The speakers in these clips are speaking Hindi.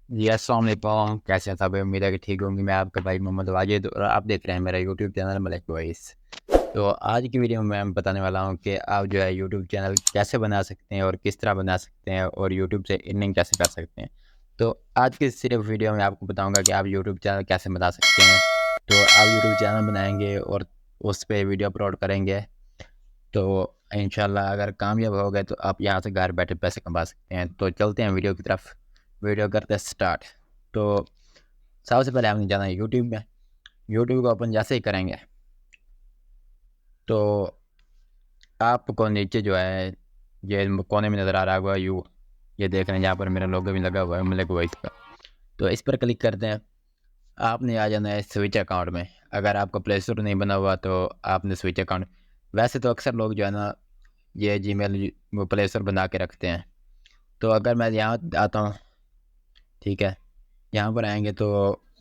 जी अस्सलाम वालेकुम, कैसे हैं सब? उम्मीद है कि ठीक होंगे। मैं आपका भाई मोहम्मद वाजिद और आप देख रहे हैं मेरा यूट्यूब चैनल मलिक वॉइस। तो आज की वीडियो में मैं बताने वाला हूं कि आप जो है यूट्यूब चैनल कैसे बना सकते हैं और किस तरह बना सकते हैं और यूट्यूब से अर्निंग कैसे कर सकते हैं। तो आज की सिर्फ वीडियो में आपको बताऊंगा कि आप यूट्यूब चैनल कैसे बना सकते हैं। तो आप यूट्यूब चैनल बनाएंगे और उस पर वीडियो अपलोड करेंगे, तो इंशाल्लाह अगर कामयाब हो गए तो आप यहाँ से घर बैठे पैसे कमा सकते हैं। तो चलते हैं वीडियो की तरफ। वीडियो करते हैं स्टार्ट। तो सबसे पहले हमने जाना है यूट्यूब में। यूट्यूब को अपन जैसे ही करेंगे तो आपको नीचे जो है ये कोने में नज़र आ रहा होगा ये देख रहे हैं, यहाँ पर मेरा लोगो भी लगा हुआ है मलिक वॉइस का। तो इस पर क्लिक करते हैं। आपने आ जाना है स्विच अकाउंट में। अगर आपका प्ले स्टोर नहीं बना हुआ तो आपने स्विच अकाउंट, वैसे तो अक्सर लोग जो है ना ये जीमेल वो प्ले स्टोर बना के रखते हैं। तो अगर मैं यहाँ आता हूँ, ठीक है, यहाँ पर आएंगे तो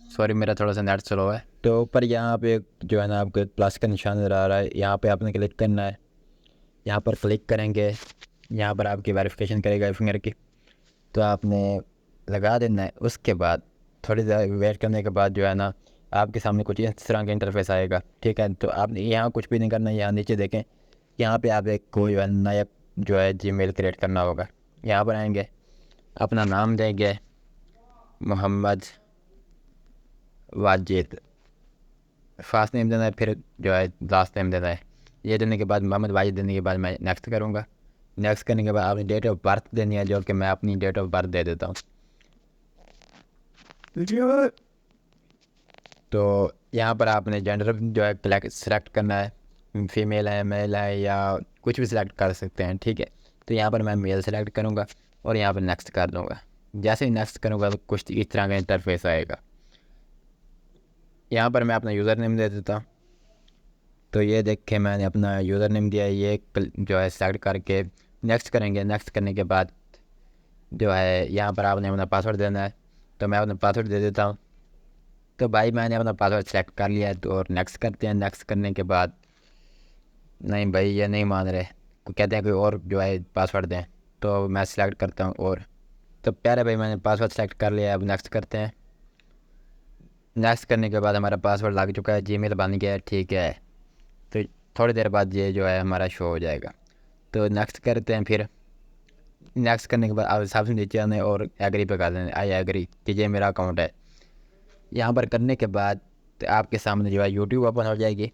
सॉरी मेरा थोड़ा सा नेट स्लो है। तो ऊपर यहाँ पे जो है ना आपको एक प्लस का निशान नज़र आ रहा है, यहाँ पे आपने क्लिक करना है। यहाँ पर क्लिक करेंगे, यहाँ पर आपकी वेरिफिकेशन करेगा फिंगर की, तो आपने लगा देना है। उसके बाद थोड़ी देर वेट करने के बाद जो है ना आपके सामने कुछ इस तरह का इंटरफेस आएगा, ठीक है। तो आपने यहाँ कुछ भी नहीं करना है। यहाँ नीचे देखें, यहाँ पे आप एक कोई नया जो है जीमेल क्रिएट करना होगा। यहाँ पर आएंगे, अपना नाम देंगे मोहम्मद वाजिद, फर्स्ट नेम देना है, फिर जो है लास्ट नेम देना है। ये देने के बाद मोहम्मद वाजिद देने के बाद मैं नेक्स्ट करूँगा। नेक्स्ट करने के बाद आपने डेट ऑफ बर्थ देनी है, जो कि मैं अपनी डेट ऑफ बर्थ दे देता हूँ। तो यहाँ पर आपने जेंडर जो है सेलेक्ट करना है, फीमेल है मेल है या कुछ भी सिलेक्ट कर सकते हैं, ठीक है। तो यहाँ पर मैं मेल सेलेक्ट करूँगा और यहाँ पर नेक्स्ट कर दूँगा। जैसे ही नेक्स्ट करूँगा तो कुछ इस तरह का इंटरफेस आएगा। यहाँ पर मैं अपना यूज़र नेम दे देता हूँ। तो ये देख के मैंने अपना यूज़र नेम दिया है, ये जो है सेलेक्ट करके नेक्स्ट करेंगे। नेक्स्ट करने के बाद जो है यहाँ पर आपने अपना पासवर्ड देना है, तो मैं अपना पासवर्ड दे देता हूँ। तो भाई मैंने अपना पासवर्ड सेलेक्ट कर लिया है, तो और नेक्स्ट करते हैं। नेक्स्ट करने के बाद नहीं भाई ये नहीं मान रहे, तो कहते हैं कोई और जो है पासवर्ड दें, तो मैं सेलेक्ट करता हूँ और। तो प्यारे भाई मैंने पासवर्ड सेलेक्ट कर लिया है, अब नेक्स्ट करते हैं। नेक्स्ट करने के बाद हमारा पासवर्ड लग चुका है, जीमेल बन गया है, ठीक है। तो थोड़ी देर बाद ये जो है हमारा शो हो जाएगा। तो नेक्स्ट करते हैं। फिर नेक्स्ट करने के बाद आप सबसे नीचे आने और एग्री पे कर दें, आई एग्री कि ये मेरा अकाउंट है। यहाँ पर करने के बाद तो आपके सामने जो है यूट्यूब ओपन हो जाएगी।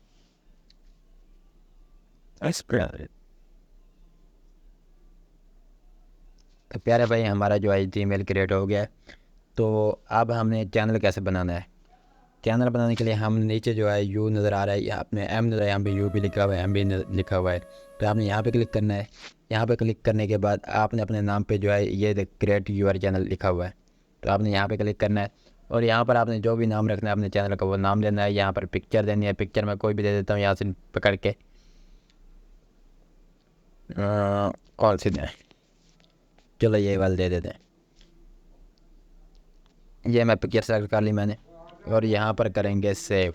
तो प्यारे भाई हमारा जो है जीमेल क्रिएट हो गया है। तो अब हमने चैनल कैसे बनाना है। चैनल बनाने के लिए हम नीचे जो है यू नज़र आ रहा है, यहाँ अपने एम नज़र है, यहाँ पे यू भी लिखा हुआ है, एम भी लिखा हुआ है। तो आपने यहाँ पे क्लिक करना है। यहाँ पे क्लिक करने के बाद आपने अपने नाम पे जो है ये क्रिएट यूर चैनल लिखा हुआ है, तो आपने यहाँ पे क्लिक करना है। और यहाँ पर आपने जो भी नाम रखना है अपने चैनल का वो नाम देना है। यहाँ पर पिक्चर देनी है, पिक्चर मैं कोई भी दे देता हूँ यहाँ से पकड़ के। कौन सी दें, चलो ये वाला दे देते हैं। ये मैं पिक्चर सेलेक्ट कर ली मैंने और यहाँ पर करेंगे सेव।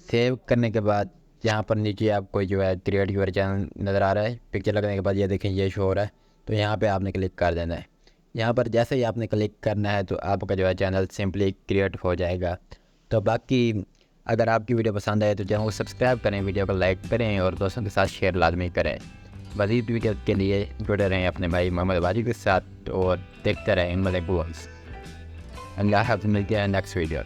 सेव करने के बाद यहाँ पर नीचे आपको जो है क्रिएट यूर चैनल नज़र आ रहा है। पिक्चर लगने के बाद ये देखें ये शो हो रहा है, तो यहाँ पे आपने क्लिक कर देना है। यहाँ पर जैसे ही आपने क्लिक करना है तो आपका जो है चैनल सिंपली क्रिएट हो जाएगा। तो बाकी अगर आपकी वीडियो पसंद आए तो चैनल को सब्सक्राइब करें, वीडियो को लाइक करें और दोस्तों के साथ शेयर लाजमी करें। मज़ीद वीडियो के लिए जुड़े रहें अपने भाई मोहम्मद वाजिद के साथ और देखते रहें मलिक वॉइस। अल्लाह हाफ़िज़, मिलते हैं नेक्स्ट वीडियो।